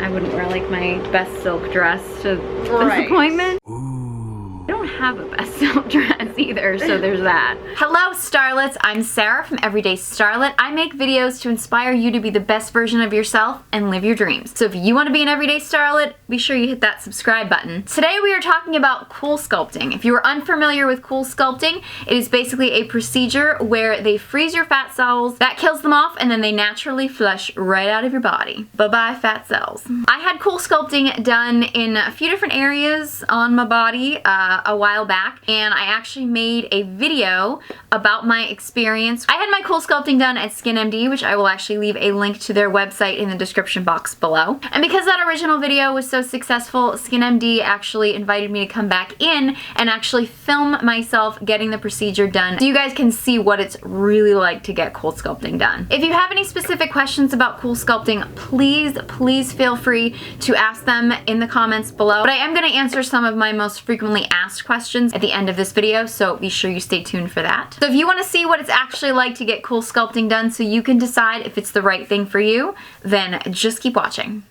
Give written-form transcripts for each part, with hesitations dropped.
I wouldn't wear like my best silk dress to this appointment. I don't have a best silk dress either, so there's that. Hello starlets, I'm Sarah from Everyday Starlet. I make videos to inspire you to be the best version of yourself and live your dreams. So if you want to be an everyday starlet, be sure you hit that subscribe button. Today we are talking about Coolsculpting. If you are unfamiliar with Coolsculpting, it is basically a procedure where they freeze your fat cells, that kills them off, and then they naturally flush right out of your body. Bye-bye fat cells. I had Coolsculpting done in a few different areas on my body a while back, and I actually made a video about my experience. I had my Coolsculpting done at SkinMD, which I will actually leave a link to their website in the description box below. And because that original video was so successful, SkinMD actually invited me to come back in and actually film myself getting the procedure done so you guys can see what it's really like to get Coolsculpting done. If you have any specific questions about Coolsculpting, please feel free to ask them in the comments below. But I am going to answer some of my most frequently asked questions at the end of this video, so be sure you stay tuned for that. So if you want to see what it's actually like to get Coolsculpting done so you can decide if it's the right thing for you, then just keep watching.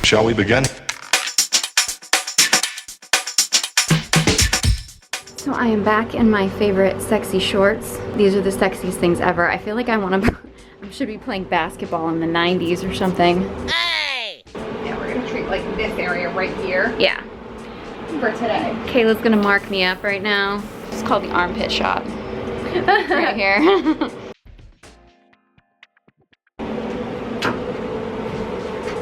Shall we begin? So I am back in my favorite sexy shorts. These are the sexiest things ever. I feel like I should be playing basketball in the 90s or something. Hey! Yeah, we're gonna treat like this area right here. Yeah. For today. Kayla's gonna mark me up right now. It's called the armpit shot. Right here.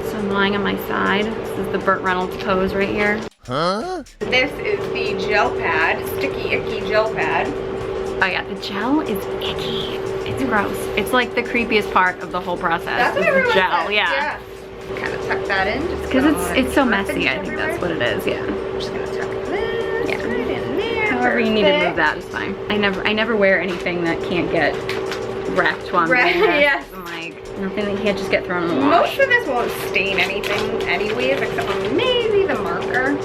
So I'm lying on my side. This is the Burt Reynolds pose right here. Huh? This is the gel pad, sticky, icky gel pad. Oh yeah, the gel is icky. It's gross. It's like the creepiest part of the whole process. That's what everyone gel, says. yeah. Kind of tuck that in. Because it's so messy, I think that's what it is, yeah. I'm just gonna tuck this right in there. However you need to move that is fine. I never wear anything that can't get wrapped on my head. Yes. Like, nothing that can't just get thrown in the wash. Most of this won't stain anything anyways, except for maybe the marker.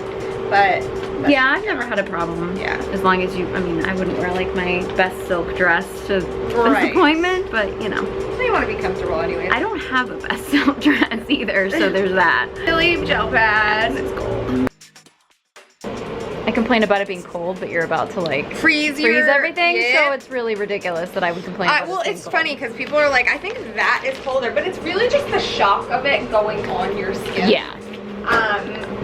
But yeah, I've never had a problem. Yeah. As long as I mean, I wouldn't wear like my best silk dress to this appointment, but you know. You want to be comfortable anyways. I don't have a best silk dress either, so there's that. Silly gel pad. It's cold. I complain about it being cold, but you're about to like freeze everything, so it's really ridiculous that I would complain about well, it's cold. funny because people are like, I think that is colder, but it's really just the shock of it going on your skin. Yeah.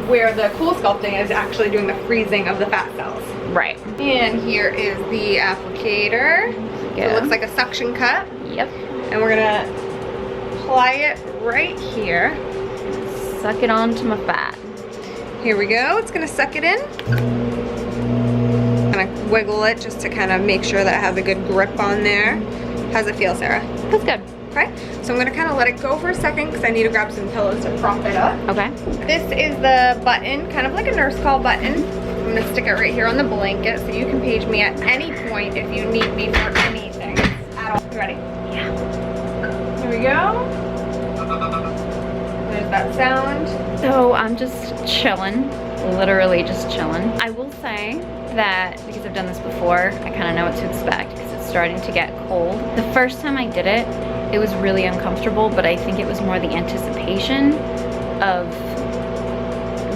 Where the Coolsculpting is actually doing the freezing of the fat cells. Right. And here is the applicator. Yeah. So it looks like a suction cup. Yep. And we're gonna apply it right here. Suck it onto my fat. Here we go. It's gonna suck it in. Gonna wiggle it just to kind of make sure that it has a good grip on there. How's it feel, Sarah? That's good. Okay, so I'm gonna kind of let it go for a second because I need to grab some pillows to prop it up. Okay. This is the button, kind of like a nurse call button. I'm gonna stick it right here on the blanket so you can page me at any point if you need me for anything at all. You ready? Yeah. Here we go. There's that sound. So I'm just chilling, literally just chilling. I will say that because I've done this before, I kind of know what to expect because it's starting to get cold. The first time I did it, it was really uncomfortable, but I think it was more the anticipation of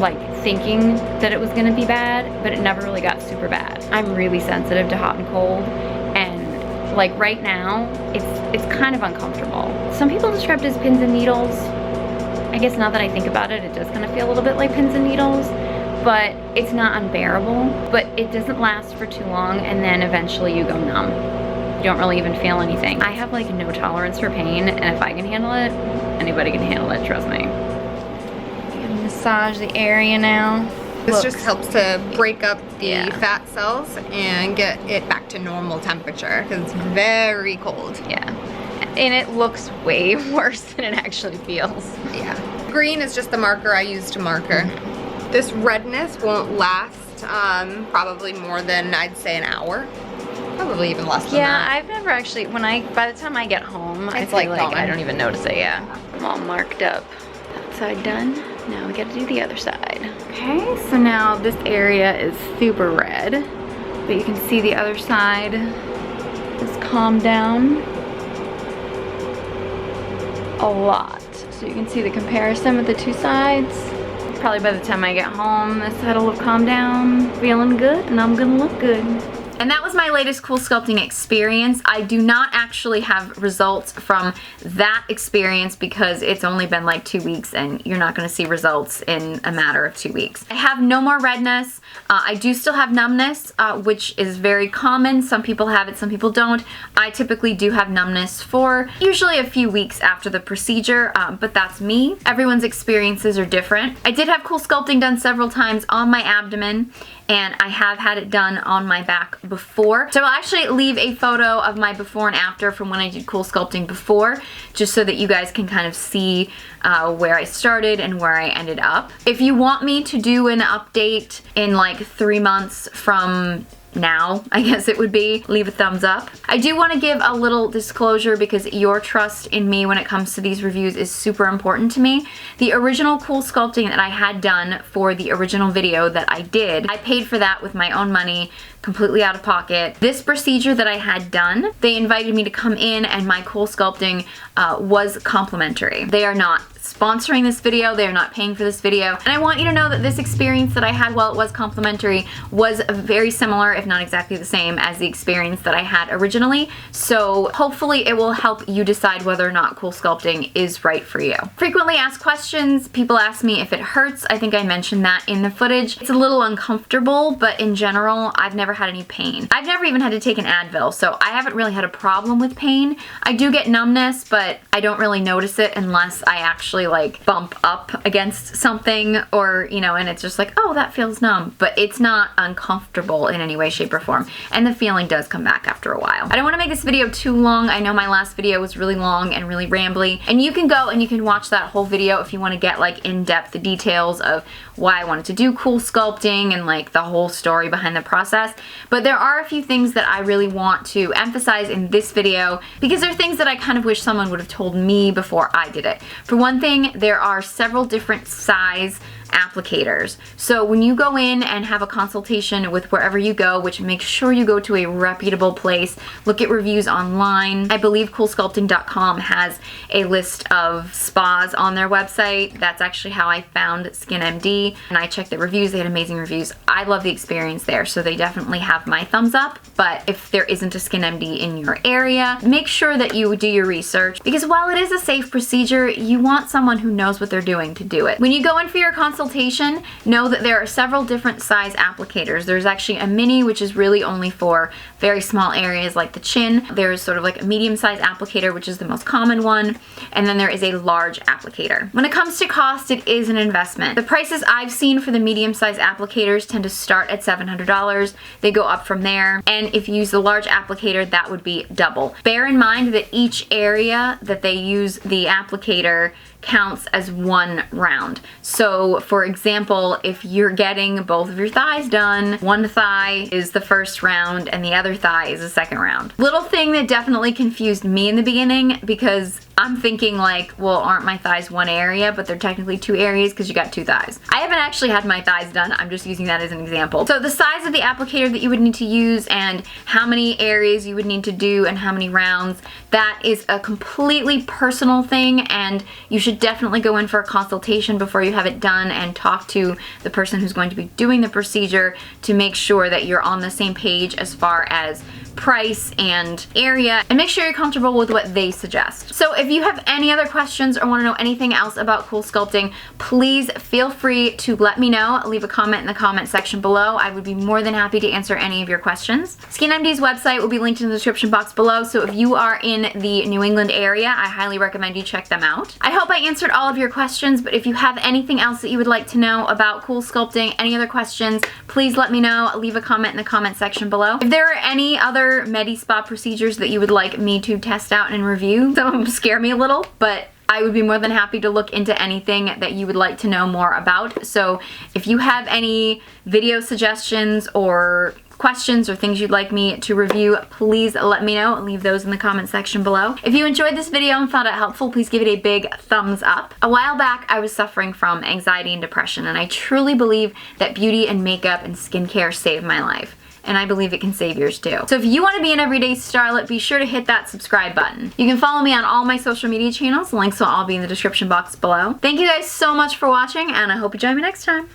like thinking that it was gonna be bad, but it never really got super bad. I'm really sensitive to hot and cold, and like right now, it's kind of uncomfortable. Some people describe it as pins and needles. I guess now that I think about it, it does kind of feel a little bit like pins and needles, but it's not unbearable, but it doesn't last for too long, and then eventually you go numb. You don't really even feel anything. I have like no tolerance for pain, and if I can handle it, anybody can handle it, trust me. I'm gonna massage the area now. This just helps to break up the fat cells and get it back to normal temperature because it's very cold. Yeah. And it looks way worse than it actually feels. Yeah. Green is just the marker I use to marker. This redness won't last probably more than, I'd say, an hour. Probably even less than that. Yeah, I've never actually, by the time I get home, I feel like I don't even notice it, yeah. I'm all marked up. That side done. Now we gotta do the other side. Okay, so now this area is super red, but you can see the other side is calmed down a lot. so you can see the comparison with the two sides. Probably by the time I get home, this side will have calmed down, feeling good, and I'm gonna look good. And that was my latest Coolsculpting experience. I do not actually have results from that experience because it's only been like 2 weeks and you're not gonna see results in a matter of 2 weeks. I have no more redness. I do still have numbness, which is very common. Some people have it, some people don't. I typically do have numbness for usually a few weeks after the procedure, but that's me. Everyone's experiences are different. I did have Coolsculpting done several times on my abdomen, and I have had it done on my back before. So I'll actually leave a photo of my before and after from when I did Coolsculpting before, just so that you guys can kind of see where I started and where I ended up. If you want me to do an update in like 3 months from now, I guess it would be, leave a thumbs up. I do want to give a little disclosure because your trust in me when it comes to these reviews is super important to me. The original Coolsculpting that I had done for the original video that I did, I paid for that with my own money, completely out of pocket. This procedure that I had done, they invited me to come in and my Coolsculpting was complimentary. They are not sponsoring this video, they are not paying for this video, and I want you to know that this experience that I had while it was complimentary was very similar, if not exactly the same, as the experience that I had originally, so hopefully it will help you decide whether or not Coolsculpting is right for you. Frequently asked questions, people ask me if it hurts. I think I mentioned that in the footage. It's a little uncomfortable, but in general, I've never had any pain. I've never even had to take an Advil, so I haven't really had a problem with pain. I do get numbness, but I don't really notice it unless I actually like bump up against something, or you know, and it's just like, oh, that feels numb, but it's not uncomfortable in any way, shape, or form, and the feeling does come back after a while. I don't want to make this video too long. I know my last video was really long and really rambly, and you can go and you can watch that whole video if you want to get like in-depth details of why I wanted to do Coolsculpting and like the whole story behind the process, but there are a few things that I really want to emphasize in this video because they're things that I kind of wish someone would have told me before I did it. For one thing, there are several different size applicators. So when you go in and have a consultation with wherever you go, which make sure you go to a reputable place, look at reviews online. I believe Coolsculpting.com has a list of spas on their website. That's actually how I found SkinMD, and I checked the reviews. They had amazing reviews. I love the experience there, so they definitely have my thumbs up. But if there isn't a SkinMD in your area, make sure that you do your research, because while it is a safe procedure, you want someone who knows what they're doing to do it. When you go in for your consultation, know that there are several different size applicators. There's actually a mini, which is really only for very small areas like the chin. There's sort of like a medium size applicator, which is the most common one, and then there is a large applicator. When it comes to cost, it is an investment. The prices I've seen for the medium size applicators tend to start at $700. They go up from there, and if you use the large applicator, that would be double. Bear in mind that each area that they use the applicator counts as one round. So for example, if you're getting both of your thighs done, one thigh is the first round and the other thigh is the second round. Little thing that definitely confused me in the beginning, because I'm thinking like, well, aren't my thighs one area, but they're technically two areas because you got two thighs. I haven't actually had my thighs done. I'm just using that as an example. So the size of the applicator that you would need to use and how many areas you would need to do and how many rounds, that is a completely personal thing, and you should definitely go in for a consultation before you have it done and talk to the person who's going to be doing the procedure to make sure that you're on the same page as far as price and area, and make sure you're comfortable with what they suggest. So if you have any other questions or want to know anything else about Coolsculpting, please feel free to let me know. Leave a comment in the comment section below. I would be more than happy to answer any of your questions. SkinMD's website will be linked in the description box below, so if you are in the New England area, I highly recommend you check them out. I hope I answered all of your questions, but if you have anything else that you would like to know about Coolsculpting, any other questions, please let me know. Leave a comment in the comment section below. If there are any other Medi-Spa procedures that you would like me to test out and review, some of them scare me a little, but I would be more than happy to look into anything that you would like to know more about. So if you have any video suggestions or questions or things you'd like me to review, please let me know and leave those in the comment section below. If you enjoyed this video and found it helpful, please give it a big thumbs up. A while back, I was suffering from anxiety and depression, and I truly believe that beauty and makeup and skincare saved my life. and I believe it can save yours too. So if you want to be an everyday starlet, be sure to hit that subscribe button. You can follow me on all my social media channels. The links will all be in the description box below. Thank you guys so much for watching, and I hope you join me next time.